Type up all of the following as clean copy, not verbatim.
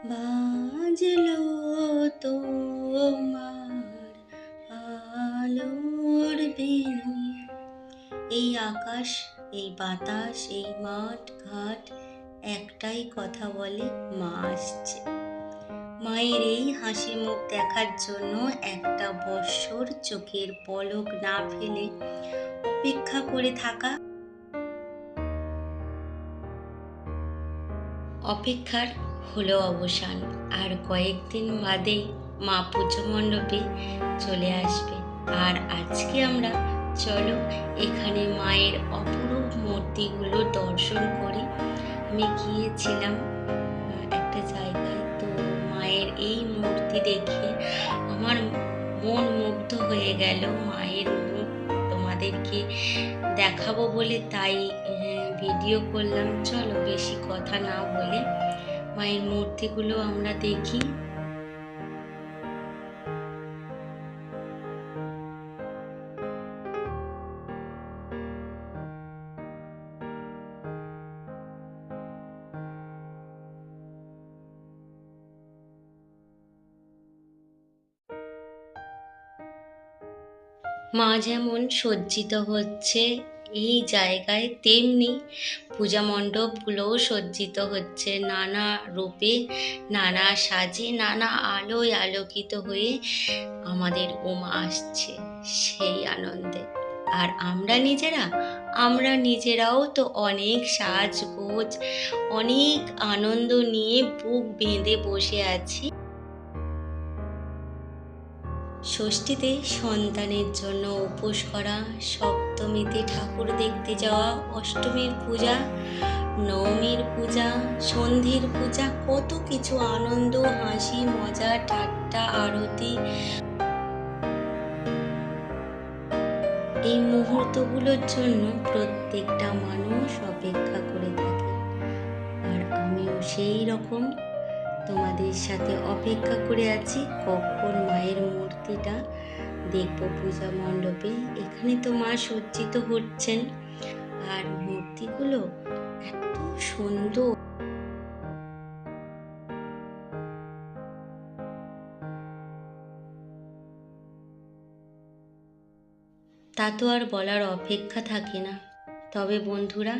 বাজলো তোমার আলোর বেণী। এই আকাশ, এই বাতাস, এই মাঠ ঘাট একটাই কথা বলে, মা আসছে। মায়ের এই হাসি মুখ দেখার জন্য একটা বৎসর চোখের পলক না ফেলে অপেক্ষা করে থাকা, অপেক্ষার হলো অবসান। আর কয়েকদিন বাদেই মা পুজো মণ্ডপে চলে আসবে। আর আজকে আমরা চলো এখানে মায়ের অপরূপ মূর্তিগুলো দর্শন করি। আমি গিয়েছিলাম একটা জায়গায়, তো মায়ের এই মূর্তি দেখে আমার মন মুগ্ধ হয়ে গেল। মায়ের মুখ তোমাদেরকে দেখাবো বলে তাই ভিডিও করলাম। চলো বেশি কথা না বলে মায়ের মূর্তিগুলো আমরা দেখি। মা যেমন সজ্জিত হচ্ছে এই জায়গায়, তেমনি পূজা মণ্ডপগুলোও সজ্জিত হচ্ছে নানা রূপে, নানা সাজে, নানা আলোয় আলোকিত হয়ে আমাদের ওমা আসছে সেই আনন্দে। আর আমরা নিজেরাও তো অনেক সাজগোজ, অনেক আনন্দ নিয়ে বুক বেঁধে বসে আছি। ষষ্ঠীতে সন্তানের জন্য উপোস করা, সপ্তমীতে ঠাকুর দেখতে যাওয়া, অষ্টমীর পূজা, নবমীর পূজা, সন্ধির পূজা, কত কিছু আনন্দ, হাসি, মজা, ঠাট্টা, আরতি। এই মুহূর্তগুলোর জন্য প্রত্যেকটা মানুষ অপেক্ষা করে থাকে। আর আমিও সেই রকম তোমাদের সাথে অপেক্ষা করে আছি কখন মায়ের মূর্তিটা দেখবো পূজা মণ্ডপে। এখানে তো মা সজ্জিত হচ্ছেন, আর মূর্তিগুলো এত সুন্দর। তা তো আর বলার অপেক্ষা থাকে না। তবে বন্ধুরা,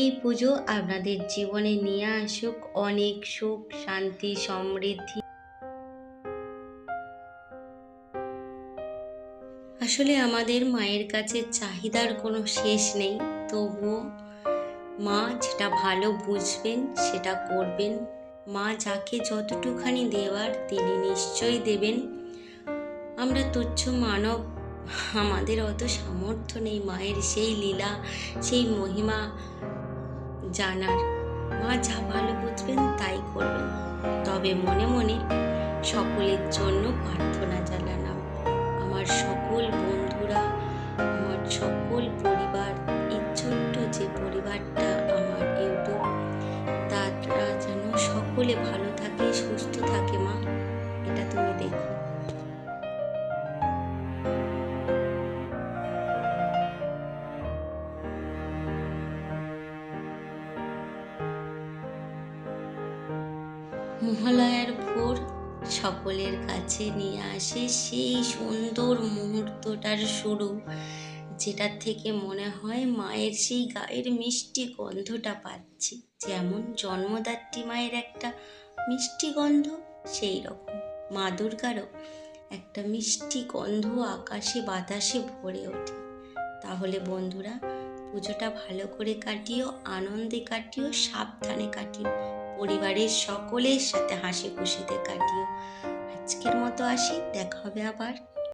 এই পুজো আপনাদের জীবনে নিয়ে আসুক অনেক সুখ, শান্তি, সমৃদ্ধি। আসলে আমাদের মায়ের কাছে চাহিদার কোনো শেষ নেই, তবুও মা যেটা ভালো বুঝবেন সেটা করবেন। মা যাকে যতটুখানি দেওয়ার তিনি নিশ্চয়ই দেবেন। আমরা তুচ্ছ মানব, আমাদের অত সামর্থ্য নেই মায়ের সেই লীলা, সেই মহিমা জানার। মা যা ভালো বুঝবেন তাই করবেন। তবে মনে মনে সকলের জন্য প্রার্থনা জানালাম। আমার সকল বন্ধুরা, আমার সকল পরিবার, এই ছোট্ট যে পরিবারটা আমার ইউটিউব, তারা যেন সকলে ভালো থাকে, সুস্থ থাকে। মা, এটা তুমি দেখো। মহালয়ার ভোর সকলের কাছে নিয়ে আসে সেই সুন্দর মুহূর্তটার শুরু, যেটার থেকে মনে হয় মায়ের সেই গায়ের মিষ্টি গন্ধটা পাচ্ছি। যেমন জন্মদাত্রী মায়ের একটা মিষ্টি গন্ধ, সেই রকম মা দুর্গারও একটা মিষ্টি গন্ধ আকাশে বাতাসে ভরে ওঠে। তাহলে বন্ধুরা, পুজোটা ভালো করে কাটিও, আনন্দে কাটিও, সাবধানে কাটিও, পরিবারের সকলের সাথে হাসি খুশিতে কাটিও। আজকের মতো আসি, দেখা হবে আবার।